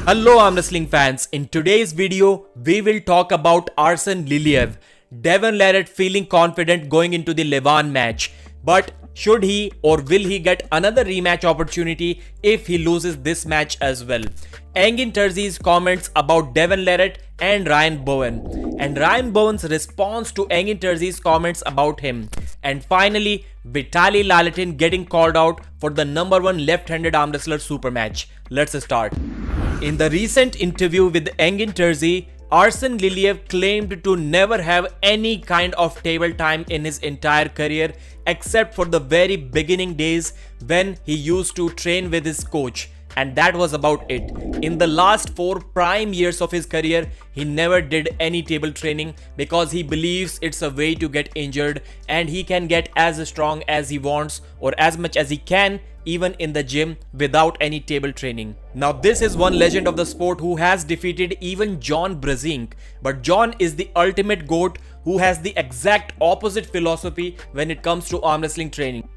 Hello arm wrestling fans, in today's video we will talk about Arsen Liliev. Devon Larratt feeling confident going into the Levan match, but should he or will he get another rematch opportunity if he loses this match as well? Engin Terzi's comments about Devon Larratt and Bowen, and Bowen's response to Engin Terzi's comments about him, and finally Vitaly Laletin getting called out for the #1 left-handed arm wrestler super match. Let's start. In the recent interview with Engin Terzi, Arsen Liliev claimed to never have any kind of table time in his entire career except for the very beginning days when he used to train with his coach, and that was about it. In the last 4 prime years of his career, he never did any table training because he believes it's a way to get injured and he can get as strong as he wants or as much as he can even in the gym without any table training. Now this is one legend of the sport who has defeated even Brzenk, but John is the ultimate GOAT who has the exact opposite philosophy when it comes to arm wrestling training.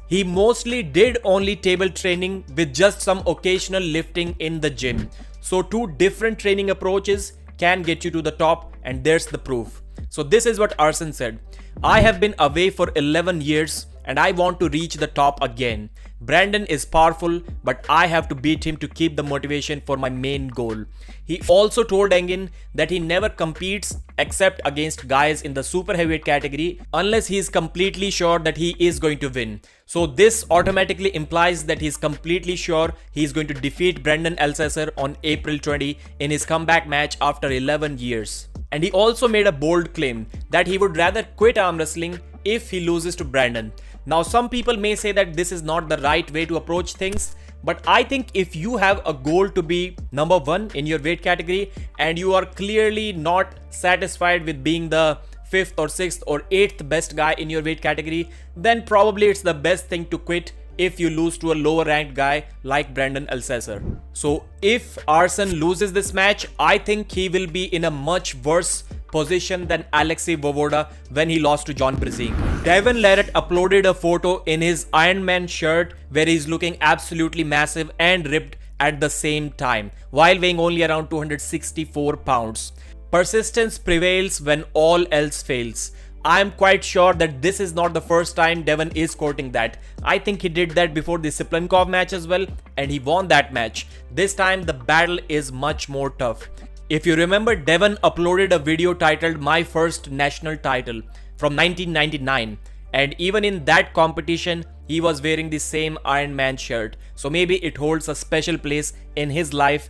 He mostly did only table training with just some occasional lifting in the gym. So 2 different training approaches can get you to the top, and there's the proof. So this is what Arsen said. I have been away for 11 years and I want to reach the top again. Brandon is powerful, but I have to beat him to keep the motivation for my main goal. He also told Engin that he never competes except against guys in the super heavyweight category unless he is completely sure that he is going to win. So this automatically implies that he is completely sure he is going to defeat Brendan Alcesser on April 20 in his comeback match after 11 years. And he also made a bold claim that he would rather quit arm wrestling if he loses to Brandon. Now some people may say that this is not the right way to approach things, but I think if you have a goal to be #1 in your weight category and you are clearly not satisfied with being the 5th or 6th or 8th best guy in your weight category, then probably it's the best thing to quit if you lose to a lower ranked guy like Brendan Alcesser. So if Arsen loses this match, I think he will be in a much worse position than Alexei Vovoda when he lost to Brzenk. Devon Larratt uploaded a photo in his Iron Man shirt where he's looking absolutely massive and ripped at the same time while weighing only around 264 pounds. Persistence prevails when all else fails. I am quite sure that this is not the first time Devon is quoting that. I think he did that before the Siplankov match as well, and he won that match. This time the battle is much more tough. If you remember, Devon uploaded a video titled "My First National Title" from 1999, and even in that competition he was wearing the same Iron Man shirt. So maybe it holds a special place in his life,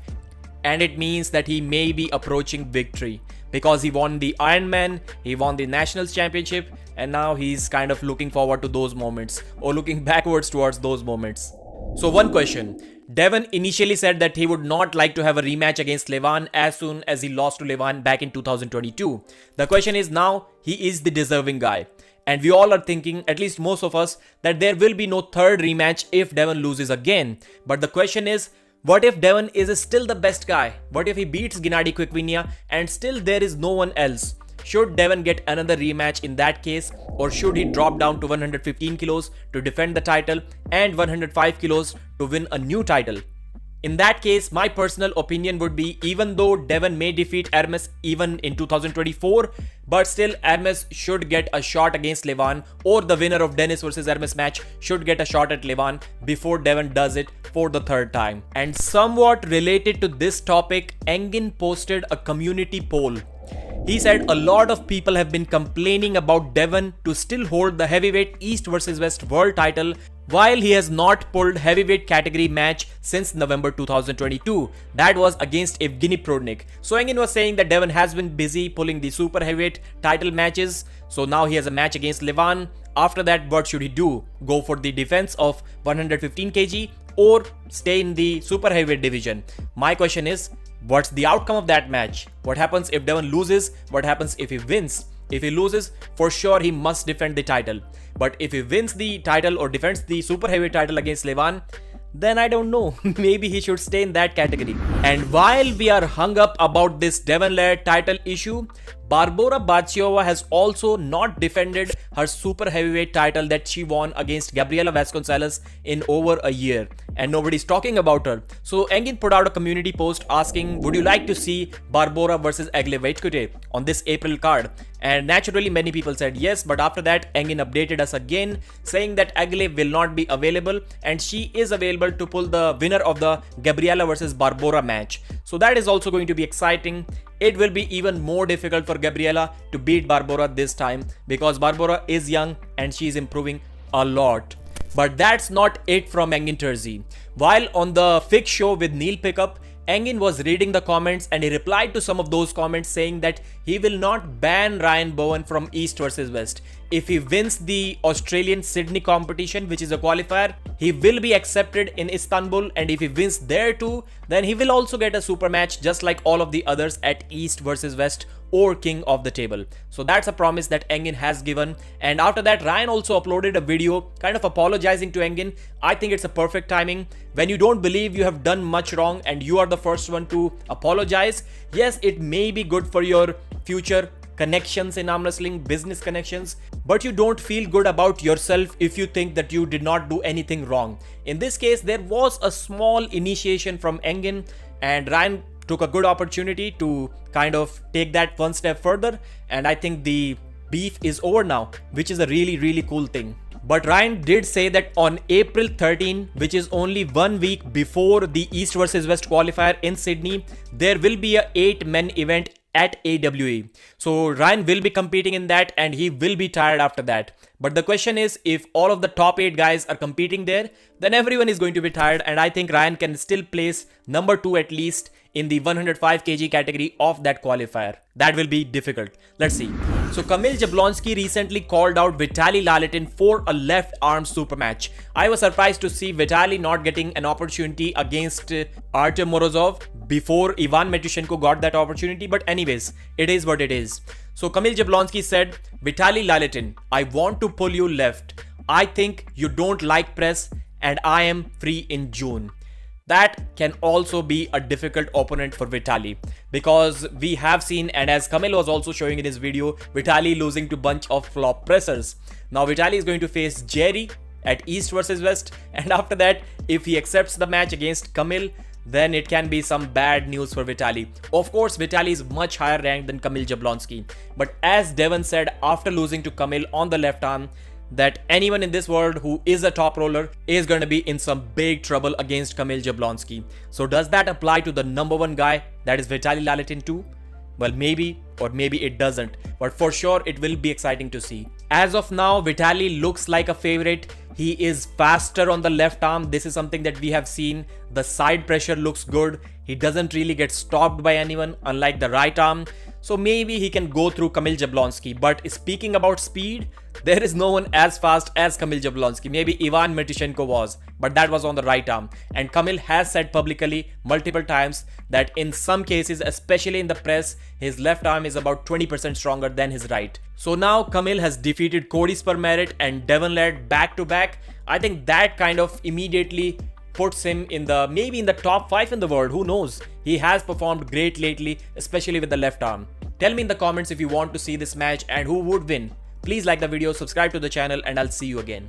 and it means that he may be approaching victory because he won the Iron Man, he won the Nationals Championship, and now he's kind of looking forward to those moments or looking backwards towards those moments. So one question. Devon initially said that he would not like to have a rematch against Levan as soon as he lost to Levan back in 2022. The question is now he is the deserving guy. And we all are thinking, at least most of us, that there will be no third rematch if Devon loses again. But the question is, what if Devon is still the best guy? What if he beats Gennady Quickvinia and still there is no one else? Should Devon get another rematch in that case, or should he drop down to 115 kilos to defend the title and 105 kilos to win a new title? In that case, my personal opinion would be, even though Devon may defeat Hermes even in 2024, but still Hermes should get a shot against Levan, or the winner of Dennis versus Hermes match should get a shot at Levan before Devon does it for the 3rd time. And somewhat related to this topic, Engin posted a community poll. He said a lot of people have been complaining about Devon to still hold the heavyweight East versus West world title while he has not pulled heavyweight category match since November 2022. That was against Evgeny Prodnik. So Engin was saying that Devon has been busy pulling the super heavyweight title matches. So now he has a match against Levan. After that, what should he do? Go for the defense of 115 kg or stay in the super heavyweight division? My question is, what's the outcome of that match? What happens if Devon loses? What happens if he wins? If he loses, for sure he must defend the title. But if he wins the title or defends the super heavyweight title against Levan, then I don't know, maybe he should stay in that category. And while we are hung up about this Devon Larratt title issue, Barbora Bachiova has also not defended her super heavyweight title that she won against Gabriela Vasconcelos in over a year, and nobody's talking about her. So Engin put out a community post asking, would you like to see Barbora versus Egle Vaitkute on this April card? And naturally many people said yes, but after that Engin updated us again saying that Egle will not be available and she is available to pull the winner of the Gabriela versus Barbora match. So that is also going to be exciting. It will be even more difficult for Gabriela to beat Barbora this time because Barbora is young and she is improving a lot. But that's not it from Engin Terzi. While on the fixed show with Neil Pickup, Engin was reading the comments and he replied to some of those comments saying that he will not ban Ryan Bowen from East versus West. If he wins the Australian Sydney competition, which is a qualifier, he will be accepted in Istanbul, and if he wins there too, then he will also get a super match just like all of the others at East versus West or King of the Table. So that's a promise that Engin has given. And after that, Ryan also uploaded a video kind of apologizing to Engin. I think it's a perfect timing. When you don't believe you have done much wrong and you are the first one to apologize, yes, it may be good for your future connections in arm wrestling, business connections, but you don't feel good about yourself if you think that you did not do anything wrong. In this case, there was a small initiation from Engin and Ryan took a good opportunity to kind of take that one step further, and I think the beef is over now, which is a really cool thing. But Ryan did say that on April 13, which is only 1 week before the East versus West qualifier in Sydney, there will be a 8-man event at AWE. So Ryan will be competing in that and he will be tired after that. But the question is, if all of the top 8 guys are competing there, then everyone is going to be tired, and I think Ryan can still place number 2 at least in the 105 kg category of that qualifier. That will be difficult. Let's see. So Kamil Jablonski recently called out Vitaly Laletin for a left arm super match. I was surprised to see Vitaly not getting an opportunity against Artem Morozov before Ivan Matyushenko got that opportunity, but anyways, it is what it is. So Kamil Jablonski said, Vitaly Laletin, I want to pull you left. I think you don't like press and I am free in June. That can also be a difficult opponent for Vitaly because we have seen, and as Kamil was also showing in his video, Vitaly losing to bunch of flop pressers. Now Vitaly is going to face Jerry at East versus West, and after that, if he accepts the match against Kamil, then it can be some bad news for Vitaly. Of course, Vitaly is much higher ranked than Kamil Jablonski, but as Devon said after losing to Kamil on the left arm, that anyone in this world who is a top roller is going to be in some big trouble against Kamil Jablonski. So does that apply to the number 1 guy, that is Vitaly Laletin too? Well, maybe, or maybe it doesn't, but for sure it will be exciting to see. As of now, Vitaly looks like a favorite. He is faster on the left arm. This is something that we have seen. The side pressure looks good. He doesn't really get stopped by anyone, unlike the right arm. So maybe he can go through Kamil Jablonski. But speaking about speed, there is no one as fast as Kamil Jablonski. Maybe Ivan Matyushenko was, but that was on the right arm. And Kamil has said publicly multiple times that in some cases, especially in the press, his left arm is about 20% stronger than his right. So now Kamil has defeated Cody Spermerit and Devon Larratt back to back. I think that kind of immediately puts him in the maybe in the top 5 in the world. Who knows? He has performed great lately, especially with the left arm. Tell me in the comments if you want to see this match and who would win. Please like the video, subscribe to the channel, and I'll see you again.